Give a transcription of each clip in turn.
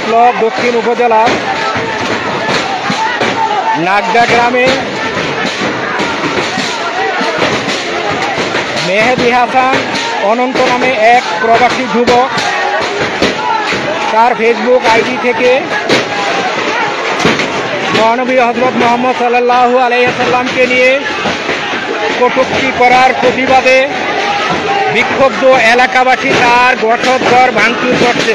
মতলব দক্ষিণ উপজেলার নাগদা গ্রামে মেহেদী হাসান অনন্ত নামে এক প্রবাসী যুবক তার ফেসবুক আইডি থেকে মহানবী হযরত মুহাম্মদ সাল্লাল্লাহু আলাইহি ওয়াসাল্লামকে নিয়ে কটূক্তি করার প্রতিবাদে বিক্ষুব্ধ এলাকাবাসী তার বসতঘর ভাঙচুর করছে।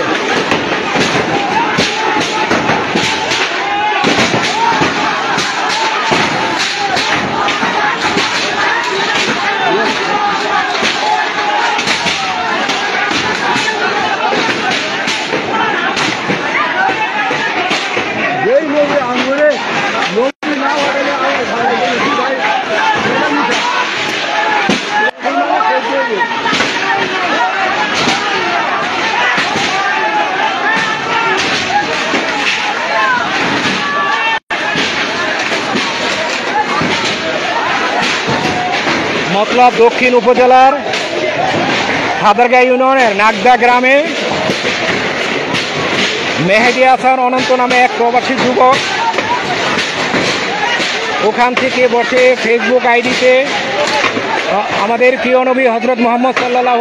মতলব দক্ষিণ উপজেলার সাদারগাঁ ইউনিয়নের নাগদা গ্রামে মেহেদী হাসান অনন্ত নামে এক প্রবাসী যুবক ওখান থেকে বসে ফেসবুক আইডিতে আমাদের প্রিয় নবী হযরত মুহাম্মদ সাল্লাল্লাহু